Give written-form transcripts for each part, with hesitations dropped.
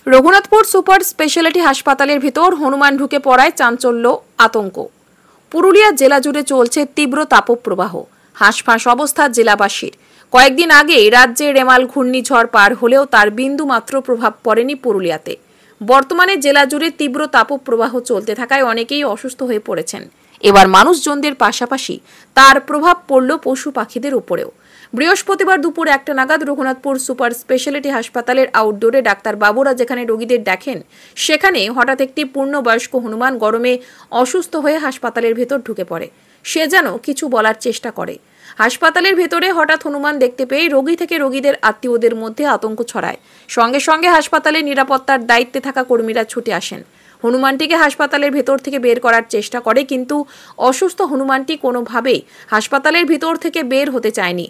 Raghunathpur super speciality হাসপাতালের ভিতর হনুমান ঢুকে পড়ায় চাঞ্চল্য, আতঙ্ক। পুরুলিয়া জেলা জুড়ে চলছে তীব্র তাপপ্রবাহ। হাঁসফাঁস অবস্থা জেলাবাসীর। কয়েকদিন আগে রাজ্যে রেমাল ঘূর্ণিঝড় পার হলেও তার বিন্দু মাত্র প্রভাব পড়েনি পুরুলিয়াতে। বর্তমানে জেলা জুড়ে তীব্র তাপপ্রবাহ চলতে থাকায় অনেকেই অসুস্থ হয়ে পড়েছেন। এবার মানুষজনদের পাশাপাশি তার প্রভাব পড়ল পশু পাখিদের উপরেও। বৃহস্পতিবার দুপুর 1টা নাগাদ রঘুনাথপুর সুপার স্পেশালিটি হাসপাতালের আউটডোরে ডাক্তার বাবুরা যেখানে রোগীদের দেখেন, সেখানে হঠাৎ একটি পূর্ণবয়স্ক হনুমান গরমে অসুস্থ হয়ে হাসপাতালের ভেতর ঢুকে পড়ে। সে যেন কিছু বলার চেষ্টা করে। হাসপাতালের ভেতরে হঠাৎ হনুমান দেখতে পেয়ে রোগী থেকে রোগীদের আত্মীয়দের মধ্যে আতঙ্ক ছড়ায়। সঙ্গে সঙ্গে হাসপাতালের নিরাপত্তার দায়িত্বে থাকা কর্মীরা ছুটে আসেন। হনুমানটিকে হাসপাতালের ভেতর থেকে বের করার চেষ্টা করে, কিন্তু অসুস্থ হনুমানটি কোনোভাবেই হাসপাতালের ভিতর থেকে বের হতে চায়নি।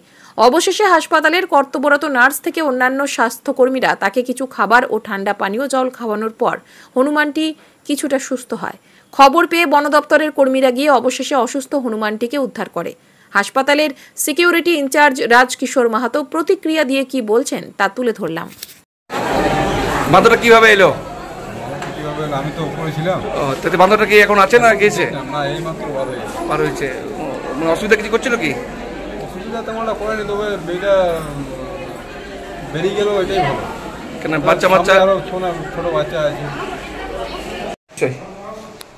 অবশেষে হাসপাতালের কর্তব্যরত নার্স থেকে অন্যান্য স্বাস্থ্যকর্মীরা তাকে কিছু খাবার ও ঠান্ডা পানীয় জল খাওয়ানোর পর হনুমানটি কিছুটা সুস্থ হয়। খবর পেয়ে বন দপ্তরের কর্মীরা গিয়ে অবশেষে অসুস্থ হনুমানটিকে উদ্ধার করে। হাসপাতালের সিকিউরিটি ইনচার্জ রাজকিশোর মাহাতো প্রতিক্রিয়া দিয়ে কি বলছেন তা তুলে ধরলাম। বাঁধটা কিভাবে এলো? আমি তো উপরে ছিলাম। তাতে বাঁধটা কি এখন আছে না গেছে? না, এই মাত্র পার হয়েছে। অসুবিধা কিছু করছিল কি? অসুবিধা তেমন করেনি, তবে বেটা বেরিয়ে গেল, এটাই ভালো। কেন বাচ্চা ছোট বাচ্চা আছে।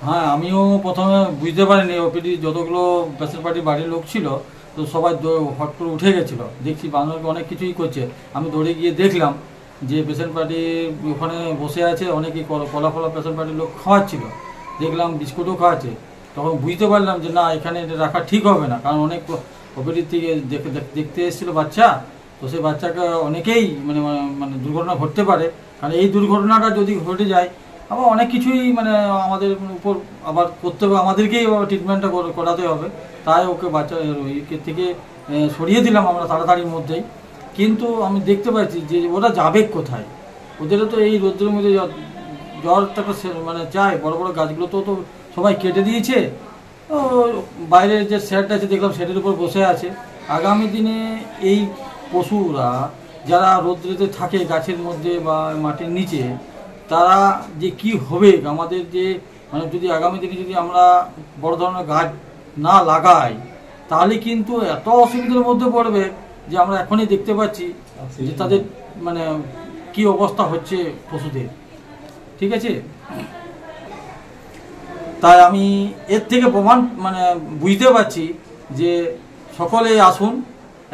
হ্যাঁ, আমিও প্রথমে বুঝতে পারিনি। ওপিডি যতগুলো পেশেন্ট পার্টি বাড়ির লোক ছিল, তো সবাই হট করে উঠে গেছিলো। দেখছি বান্ধবকে অনেক কিছুই করছে। আমি দৌড়ে গিয়ে দেখলাম যে পেশেন্ট পার্টি ওখানে বসে আছে, অনেকেই কলা ফলা পেশেন্ট পার্টির লোক খাওয়াচ্ছিল। দেখলাম বিস্কুটও খাওয়াচ্ছে। তখন বুঝতে পারলাম যে না, এখানে এটা রাখা ঠিক হবে না, কারণ অনেক ওপিডির থেকে দেখতে এসেছিলো বাচ্চা। তো সেই বাচ্চাকে অনেকেই মানে মানে দুর্ঘটনা ঘটতে পারে। কারণ এই দুর্ঘটনাটা যদি ঘটে যায়, আবার অনেক কিছুই মানে আমাদের উপর আবার করতে হবে, আমাদেরকেই ট্রিটমেন্টটা করাতে হবে। তাই ওকে বাচ্চা থেকে সরিয়ে দিলাম আমরা তাড়াতাড়ির মধ্যেই। কিন্তু আমি দেখতে পাচ্ছি যে ওরা যাবে কোথায়? ওদেরও তো এই রোদ্রের মধ্যে জ্বরটাকে মানে চায়। বড় বড় গাছগুলো তো সবাই কেটে দিয়েছে। বাইরের যে শেড আছে দেখলাম, শেডের উপর বসে আছে। আগামী দিনে এই পশুরা যারা রোদ্রেতে থাকে গাছের মধ্যে বা মাটির নিচে, তারা যে কি হবে আমাদের, যে মানে যদি আগামী দিনে যদি আমরা বড় ধরনের গাছ না লাগাই, তাহলে কিন্তু এত অসুবিধার মধ্যে পড়বে যে আমরা এখনই দেখতে পাচ্ছি যে তাদের মানে কি অবস্থা হচ্ছে পশুদের। ঠিক আছে, তাই আমি এর থেকে প্রমাণ মানে বুঝতে পারছি যে সকলে আসুন,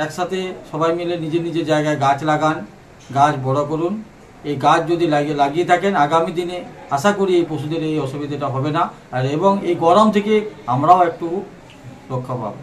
একসাথে সবাই মিলে নিজের নিজের জায়গায় গাছ লাগান, গাছ বড় করুন। এই গাছ যদি লাগিয়ে থাকেন, আগামী দিনে আশা করি এই পশুদের এই অসুবিধাটা হবে না, আর এবং এই গরম থেকে আমরাও একটু রক্ষা পাবো।